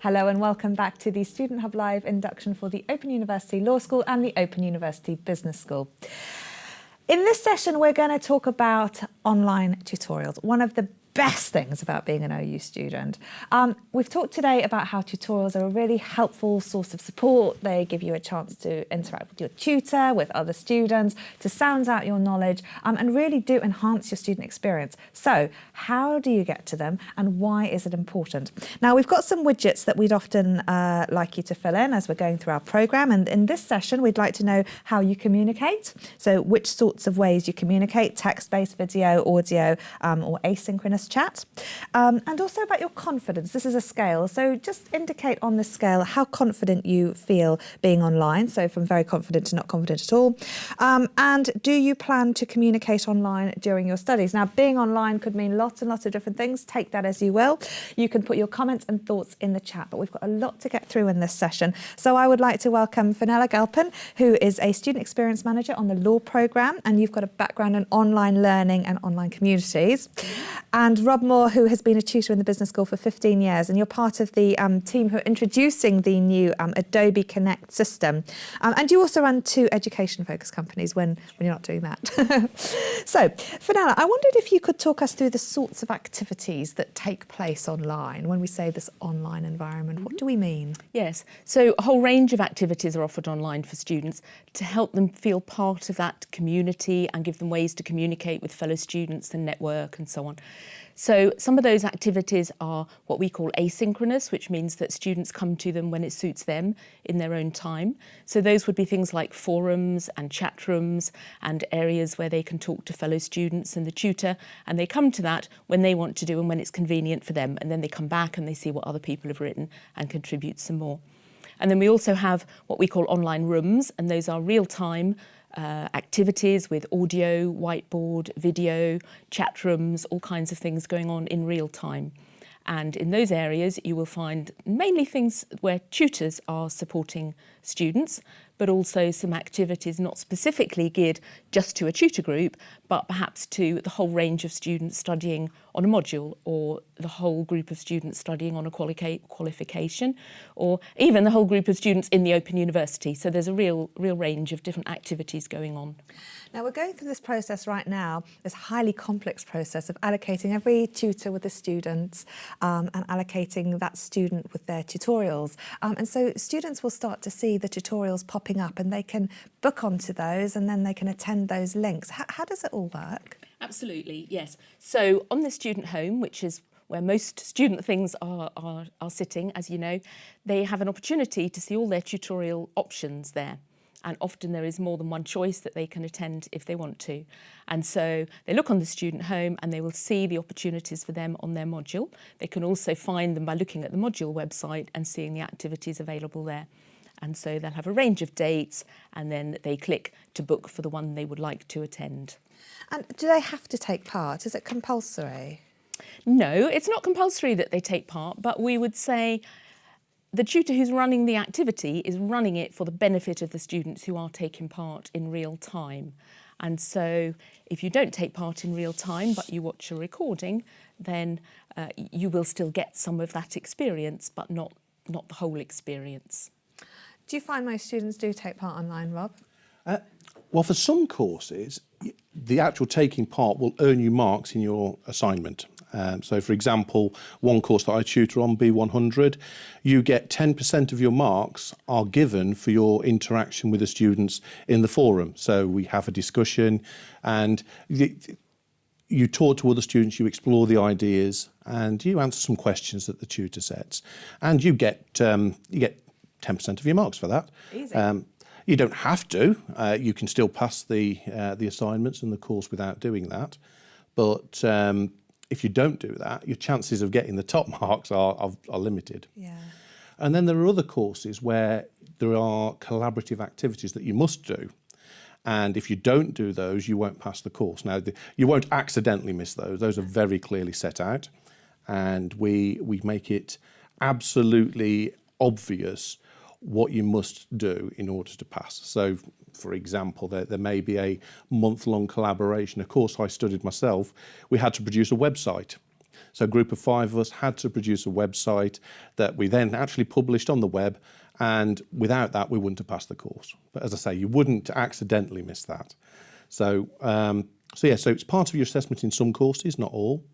Hello and welcome back to the Student Hub Live induction for the Open University Law School and the Open University Business School. In this session, we're going to talk about online tutorials, one of the best things about being an OU student. We've talked today about how tutorials are a really helpful source of support. They give you a chance to interact with your tutor, with other students, to sound out your knowledge, and really do enhance your student experience. So how do you get to them and why is it important? Now, we've got some widgets that we'd often like you to fill in as we're going through our programme. And in this session, we'd like to know how you communicate. So which sorts of ways you communicate, text-based, video, audio, or asynchronous chat, and also about your confidence. This is a scale, so just indicate on this scale how confident you feel being online, so from very confident to not confident at all, and do you plan to communicate online during your studies? Now, being online could mean lots and lots of different things. Take that as you will. You can put your comments and thoughts in the chat, but we've got a lot to get through in this session. So I would like to welcome Fenella Galpin, who is a student experience manager on the law programme, and you've got a background in online learning and online communities. And Rob Moore, who has been a tutor in the business school for 15 years, and you're part of the team who are introducing the new Adobe Connect system. And you also run two education-focused companies when you're not doing that. So, Fenella, I wondered if you could talk us through the sorts of activities that take place online. When we say this online environment, what do we mean? Yes, so a whole range of activities are offered online for students to help them feel part of that community and give them ways to communicate with fellow students and network and so on. So some of those activities are what we call asynchronous, which means that students come to them when it suits them in their own time. So those would be things like forums and chat rooms and areas where they can talk to fellow students and the tutor, and they come to that when they want to do and when it's convenient for them, and then they come back and they see what other people have written and contribute some more. And then we also have what we call online rooms, and those are real-time activities with audio, whiteboard, video, chat rooms, all kinds of things going on in real time. And in those areas, you will find mainly things where tutors are supporting students, but also some activities not specifically geared just to a tutor group, but perhaps to the whole range of students studying on a module, or the whole group of students studying on a qualification, or even the whole group of students in the Open University. So there's a real range of different activities going on. Now, we're going through this process right now, this highly complex process of allocating every tutor with the students and allocating that student with their tutorials. And so students will start to see the tutorials popping up and they can book onto those and then they can attend those links. How does it all work? Absolutely, yes. So on the student home, which is where most student things are sitting, as you know, they have an opportunity to see all their tutorial options there. And often there is more than one choice that they can attend if they want to. And so they look on the student home and they will see the opportunities for them on their module. They can also find them by looking at the module website and seeing the activities available there. And so they'll have a range of dates and then they click to book for the one they would like to attend. And do they have to take part? Is it compulsory? No, it's not compulsory that they take part, but we would say the tutor who's running the activity is running it for the benefit of the students who are taking part in real time. And so if you don't take part in real time, but you watch a recording, then you will still get some of that experience, but not the whole experience. Do you find most students do take part online, Rob? Well, for some courses, the actual taking part will earn you marks in your assignment. So, for example, one course that I tutor on, B100, you get 10% of your marks are given for your interaction with the students in the forum. So we have a discussion and you talk to other students, you explore the ideas and you answer some questions that the tutor sets. And you get 10% of your marks for that. Easy. You don't have to. You can still pass the assignments and the course without doing that. But if you don't do that, your chances of getting the top marks are limited. Yeah. And then there are other courses where there are collaborative activities that you must do. And if you don't do those, you won't pass the course. Now, you won't accidentally miss those. Those are very clearly set out. And we make it absolutely obvious what you must do in order to pass. So, for example, there may be a month-long collaboration. A course I studied myself, we had to produce a website. So a group of 5 of us had to produce a website that we then actually published on the web, and without that we wouldn't have passed the course. But as I say, you wouldn't accidentally miss that. So, so it's part of your assessment in some courses, not all.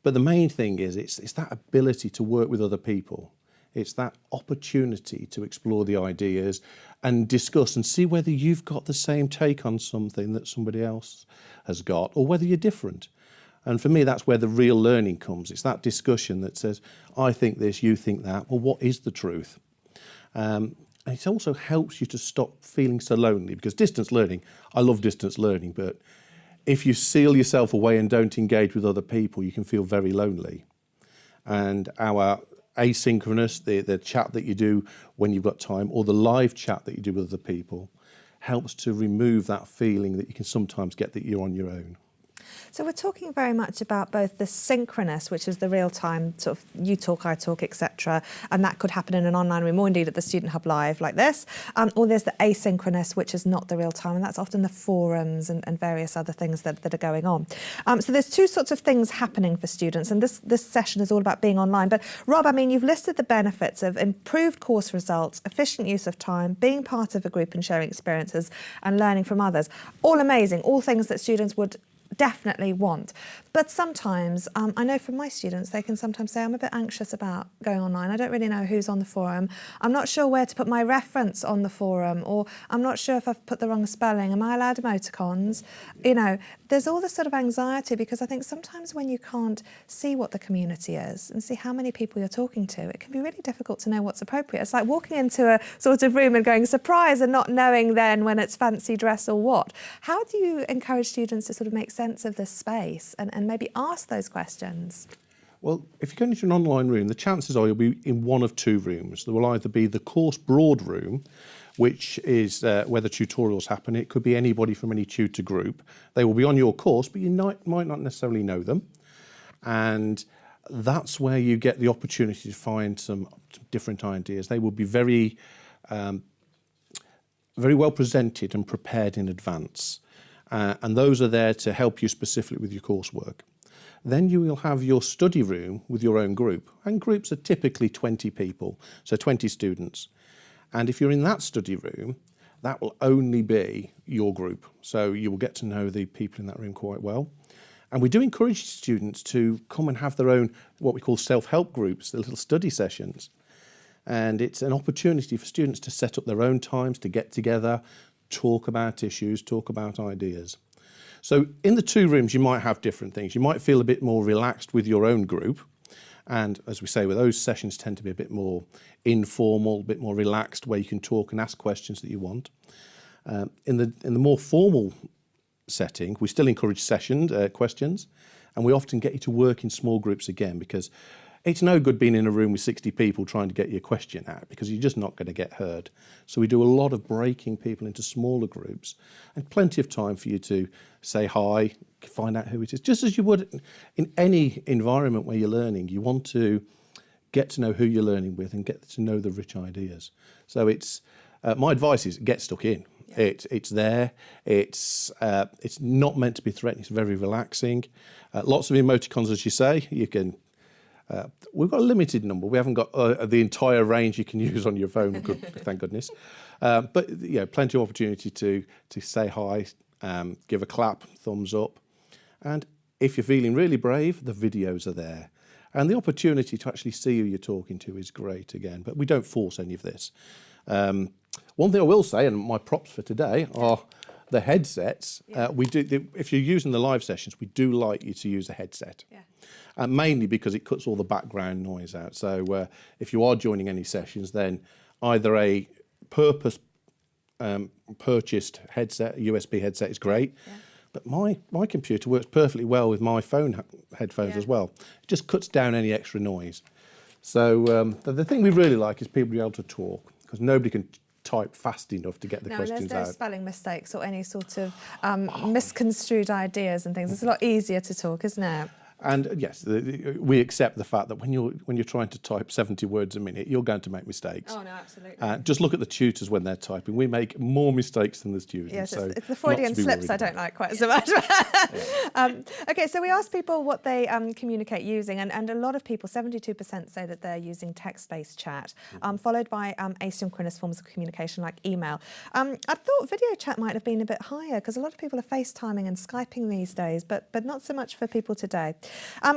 But the main thing is it's that ability to work with other people. It's that opportunity to explore the ideas and discuss and see whether you've got the same take on something that somebody else has got, or whether you're different. And for me, that's where the real learning comes. It's that discussion that says, I think this, you think that. Well, what is the truth? And it also helps you to stop feeling so lonely, because distance learning, I love distance learning, but if you seal yourself away and don't engage with other people, you can feel very lonely. And our asynchronous, the chat that you do when you've got time, or the live chat that you do with other people, helps to remove that feeling that you can sometimes get that you're on your own. So we're talking very much about both the synchronous, which is the real-time sort of you talk, I talk, etc., and that could happen in an online room, or indeed at the Student Hub Live like this, or there's the asynchronous, which is not the real-time, and that's often the forums and various other things that are going on. So there's two sorts of things happening for students, and this session is all about being online. But Rob, I mean, you've listed the benefits of improved course results, efficient use of time, being part of a group and sharing experiences, and learning from others. All amazing, all things that students would definitely want. But sometimes, I know from my students, they can sometimes say, I'm a bit anxious about going online. I don't really know who's on the forum. I'm not sure where to put my reference on the forum, or I'm not sure if I've put the wrong spelling. Am I allowed emoticons? You know, there's all this sort of anxiety, because I think sometimes when you can't see what the community is and see how many people you're talking to, it can be really difficult to know what's appropriate. It's like walking into a sort of room and going surprise and not knowing then when it's fancy dress or what. How do you encourage students to sort of make sense of this space and maybe ask those questions? Well, if you're going into an online room, the chances are you'll be in one of two rooms. There will either be the course broad room, which is where the tutorials happen. It could be anybody from any tutor group. They will be on your course, but you might not necessarily know them. And that's where you get the opportunity to find some different ideas. They will be very well presented and prepared in advance. And those are there to help you specifically with your coursework. Then you will have your study room with your own group. And groups are typically 20 people, so 20 students. And if you're in that study room, that will only be your group. So you will get to know the people in that room quite well. And we do encourage students to come and have their own, what we call self-help groups, the little study sessions. And it's an opportunity for students to set up their own times, to get together, talk about issues, talk about ideas. So in the two rooms, you might have different things. You might feel a bit more relaxed with your own group. And as we say, well, those sessions tend to be a bit more informal, a bit more relaxed, where you can talk and ask questions that you want. In the more formal setting, we still encourage questions, and we often get you to work in small groups again, because it's no good being in a room with 60 people trying to get your question out, because you're just not going to get heard. So we do a lot of breaking people into smaller groups, and plenty of time for you to say hi, find out who it is. Just as you would in any environment where you're learning, you want to get to know who you're learning with and get to know the rich ideas. So it's my advice is get stuck in. Yeah. It's there. It's not meant to be threatening. It's very relaxing. Lots of emoticons, as you say. You can. We've got a limited number. We haven't got the entire range you can use on your phone. Thank goodness. But yeah, plenty of opportunity to say hi, give a clap, thumbs up, and if you're feeling really brave, the videos are there, and the opportunity to actually see who you're talking to is great again. But we don't force any of this. One thing I will say, and my props for today are the headsets. Yeah. If you're using the live sessions, we do like you to use a headset. Yeah. Mainly because it cuts all the background noise out. So if you are joining any sessions, then either a purchased headset, a USB headset is great, yeah. But my computer works perfectly well with my phone headphones as well. It just cuts down any extra noise. So the thing we really like is people be able to talk, because nobody can type fast enough to get the questions there's no out. spelling mistakes or any sort of misconstrued ideas and things. It's a lot easier to talk, isn't it? And yes, we accept the fact that when you're trying to type 70 words a minute, you're going to make mistakes. Oh no, absolutely. Just look at the tutors when they're typing. We make more mistakes than the students. Yes, so it's the Freudian slips I don't like quite so much. Okay, so we asked people what they communicate using, and a lot of people, 72%, say that they're using text-based chat, followed by asynchronous forms of communication like email. I thought video chat might have been a bit higher because a lot of people are FaceTiming and Skyping these days, but not so much for people today.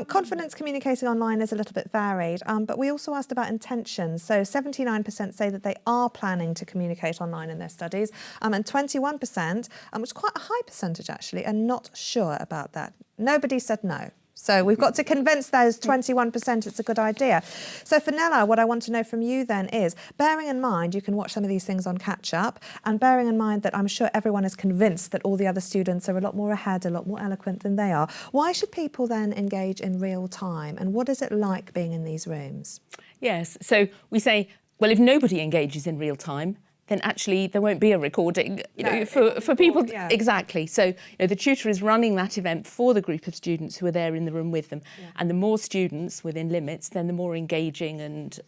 Confidence communicating online is a little bit varied, but we also asked about intentions. So 79% say that they are planning to communicate online in their studies, and 21%, which is quite a high percentage actually, are not sure about that. Nobody said no. So we've got to convince those 21% it's a good idea. So Fenella, what I want to know from you then is, bearing in mind you can watch some of these things on catch up, and bearing in mind that I'm sure everyone is convinced that all the other students are a lot more ahead, a lot more eloquent than they are, why should people then engage in real time, and what is it like being in these rooms? Yes, so we say, well, if nobody engages in real time, then actually there won't be a recording, for people. Yeah. Exactly. So the tutor is running that event for the group of students who are there in the room with them. Yeah. And the more students within limits, then the more engaging and,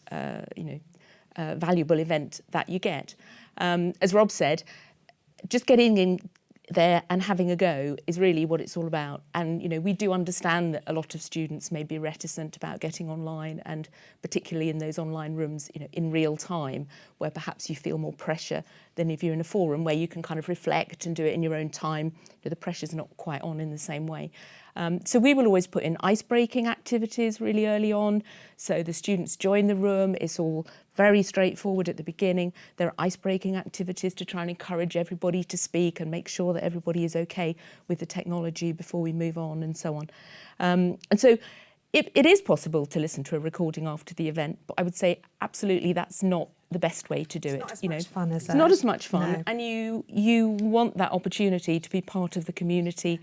valuable event that you get. As Rob said, just getting in there and having a go is really what it's all about. And, we do understand that a lot of students may be reticent about getting online, and particularly in those online rooms, in real time, where perhaps you feel more pressure than if you're in a forum where you can kind of reflect and do it in your own time. The pressure's not quite on in the same way. So we will always put in ice-breaking activities really early on. So the students join the room. It's all very straightforward at the beginning. There are ice-breaking activities to try and encourage everybody to speak and make sure that everybody is okay with the technology before we move on, and so on. And so it is possible to listen to a recording after the event, but I would say absolutely that's not the best way to do it. It's not as much fun, is it? It's not as much fun, No. and you want that opportunity to be part of the community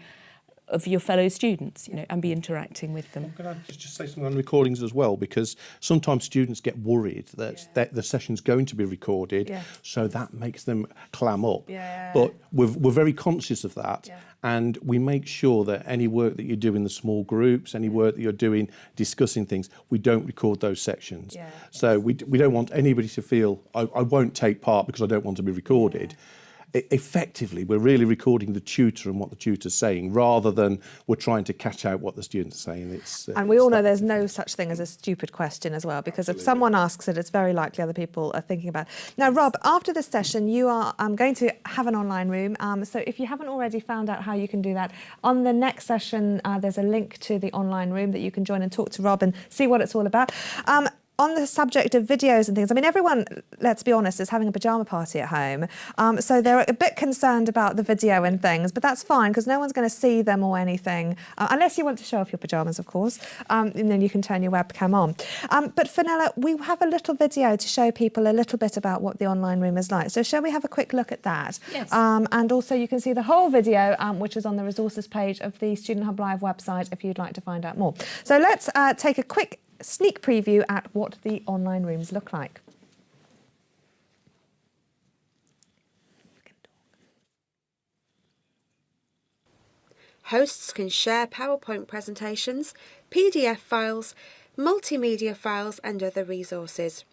of your fellow students, and be interacting with them. Can I just say something on recordings as well? Because sometimes students get worried that the session's going to be recorded, so that makes them clam up. Yeah. But we're very conscious of that, and we make sure that any work that you do in the small groups, any work that you're doing discussing things, we don't record those sections. Yeah. So we don't want anybody to feel, I won't take part because I don't want to be recorded. Effectively, we're really recording the tutor and what the tutor's saying, rather than we're trying to catch out what the student's saying. And we all know there's no such thing as a stupid question as well, because if someone asks it, it's very likely other people are thinking about it. Now, Rob, after this session, you are going to have an online room. So if you haven't already found out how you can do that, on the next session, there's a link to the online room that you can join and talk to Rob and see what it's all about. On the subject of videos and things, I mean, everyone, let's be honest, is having a pyjama party at home. So they're a bit concerned about the video and things, but that's fine because no one's going to see them or anything, unless you want to show off your pyjamas, of course, and then you can turn your webcam on. But Fenella, we have a little video to show people a little bit about what the online room is like. So shall we have a quick look at that? Yes. And also you can see the whole video, which is on the resources page of the Student Hub Live website if you'd like to find out more. So let's take a quick sneak preview at what the online rooms look like. Hosts can share PowerPoint presentations, PDF files, multimedia files and other resources.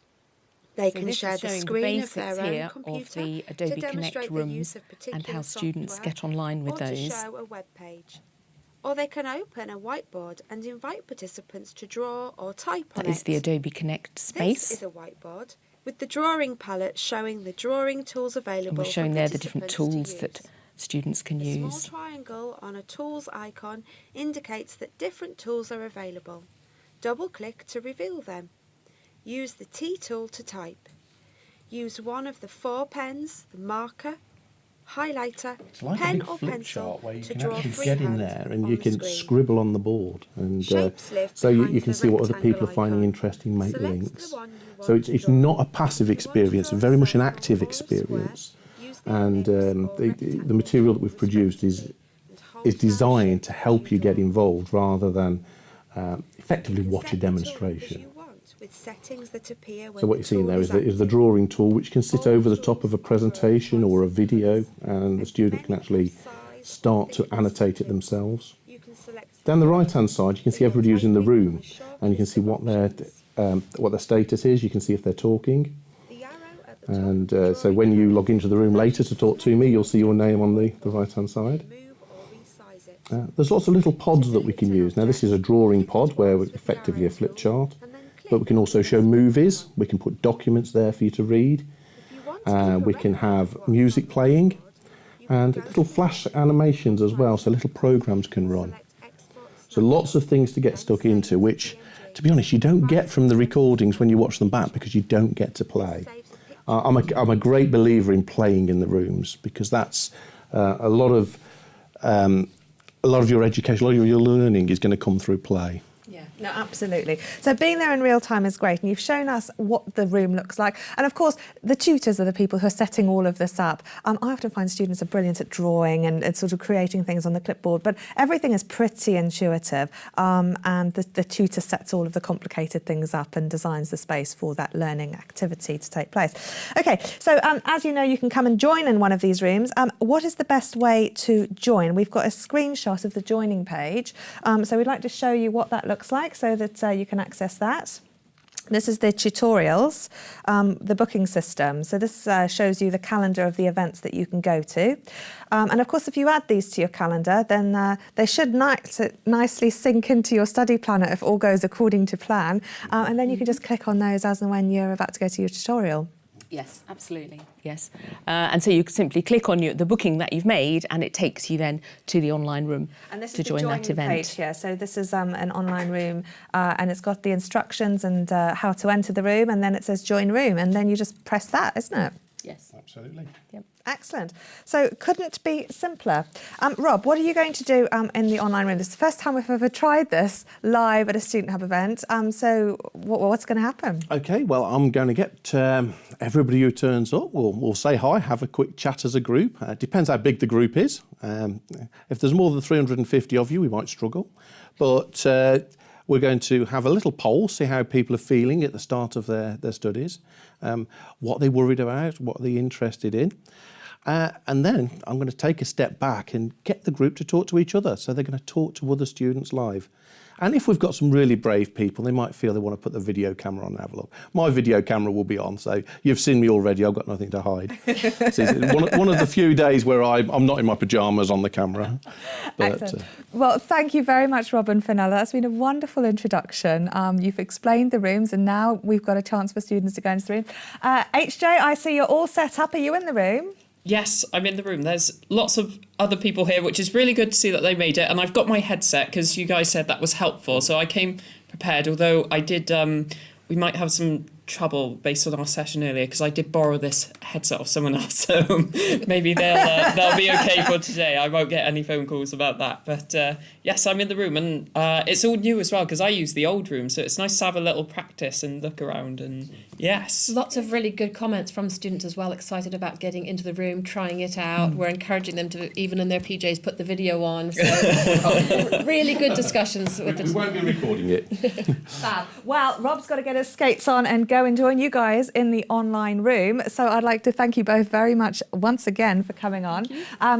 They can share the screen of their own computer of the Adobe to demonstrate Connect the use rooms of particular and how students software, get online with or those. to show a web page. Or they can open a whiteboard and invite participants to draw or type on it. That is the Adobe Connect space. This is a whiteboard with the drawing palette showing the drawing tools available. And we're showing for there the different participants tools to that students can use. use. A small triangle on a tools icon indicates that different tools are available. Double-click to reveal them. Use the T tool to type. Use one of the 4 pens, the marker, highlighter, It's like pen a big or flip pencil chart where you to can draw actually get in freehand there and on you the can screen. scribble on the board, and Shapes live so you behind can the see what other people are rectangle finding icon. interesting, make Select links. the one you want So to it's draw. not a passive If you want to experience, draw a very much an circle active or a square, experience. use the And ellipse or the rectangle material that tool we've to produced select is it and hold is down designed to Shift help you get draw. involved rather than effectively You can watch a set the tool as demonstration. you want, with settings that appear when So what the you're seeing tool there is the active. drawing tool, which can sit All over the top tools of a offer presentation or a price video, colours and the and student can many actually size start to thickness annotate it limits. themselves. You can select Down the right-hand side, you can see everybody who's in the room, and you can see what their status is. You can see if they're talking. And so when you log into the room later to talk to me, you'll see your name on the right-hand side. There's lots of little pods that we can use. Now, this is a drawing pod where we're effectively a flip chart, but we can also show movies. We can put documents there for you to read. We can have music playing and little flash animations as well, so little programs can run. So lots of things to get stuck into, which, to be honest, you don't get from the recordings when you watch them back because you don't get to play. I'm a great believer in playing in the rooms because that's a lot of your education, a lot of your learning is going to come through play. Yeah, no, absolutely. So being there in real time is great, and you've shown us what the room looks like. And of course, the tutors are the people who are setting all of this up. I often find students are brilliant at drawing and sort of creating things on the clipboard, but everything is pretty intuitive. And the tutor sets all of the complicated things up and designs the space for that learning activity to take place. Okay, so as you know, you can come and join in one of these rooms. What is the best way to join? We've got a screenshot of the joining page. So we'd like to show you what that looks like so that you can access that. This is the tutorials, the booking system. So this shows you the calendar of the events that you can go to. And of course, if you add these to your calendar, then they should nicely sync into your study planner if all goes according to plan. And then you can just click on those as and when you're about to go to your tutorial. Yes, absolutely. Yes. And so you simply click on the booking that you've made and it takes you then to the online room to join that event. Page here. So this is an online room and it's got the instructions and how to enter the room, and then it says join room, and then you just press that, isn't it? Yes. Absolutely. Yep. Excellent. So couldn't be simpler. Rob, what are you going to do in the online room? This is the first time we've ever tried this live at a Student Hub event. So what's going to happen? OK, well, I'm going to get everybody who turns up. We'll say hi, have a quick chat as a group. It depends how big the group is. If there's more than 350 of you, we might struggle. But we're going to have a little poll, see how people are feeling at the start of their studies, what they're worried about, what they're interested in. And then I'm going to take a step back and get the group to talk to each other. So they're going to talk to other students live. And if we've got some really brave people, they might feel they want to put the video camera on and have a look. My video camera will be on, so you've seen me already. I've got nothing to hide. So one of the few days where I'm not in my pyjamas on the camera. But, excellent. Well, thank you very much, Rob and Fenella. That's been a wonderful introduction. You've explained the rooms, and now we've got a chance for students to go into the room. HJ, I see you're all set up. Are you in the room? Yes, I'm in the room. There's lots of other people here, which is really good to see that they made it. And I've got my headset because you guys said that was helpful. So I came prepared, although I did, we might have some trouble based on our session earlier because I did borrow this headset off someone else. So maybe they'll be okay for today. I won't get any phone calls about that. But yes, I'm in the room, and it's all new as well because I use the old room. So it's nice to have a little practice and look around. And yes. Lots of really good comments from students as well, excited about getting into the room, trying it out. We're encouraging them to, even in their PJs, put the video on. So really good discussions with We won't be recording it. Fab. Well, Rob's got to get his skates on and go and join you guys in the online room. So I'd like to thank you both very much once again for coming on.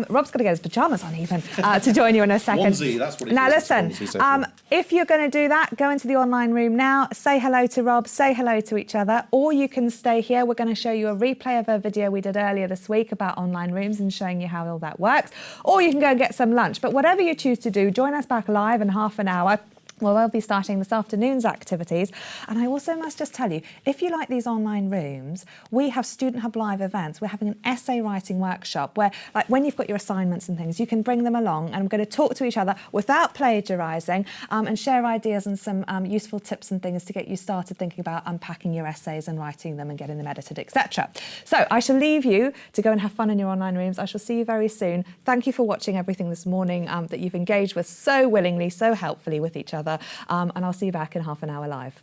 Rob's got to get his pyjamas on even to join you in a second. Onesie, that's what it now is. listen, if you're going to do that, go into the online room now, say hello to Rob, say hello to each other, or you can stay here. We're going to show you a replay of a video we did earlier this week about online rooms and showing you how all that works, or you can go and get some lunch. But whatever you choose to do, join us back live in half an hour. Well, we'll be starting this afternoon's activities. And I also must just tell you, if you like these online rooms, we have Student Hub Live events. We're having an essay writing workshop where, like, when you've got your assignments and things, you can bring them along and we're going to talk to each other without plagiarising and share ideas and some useful tips and things to get you started thinking about unpacking your essays and writing them and getting them edited, etc. So I shall leave you to go and have fun in your online rooms. I shall see you very soon. Thank you for watching everything this morning that you've engaged with so willingly, so helpfully with each other. And I'll see you back in half an hour live.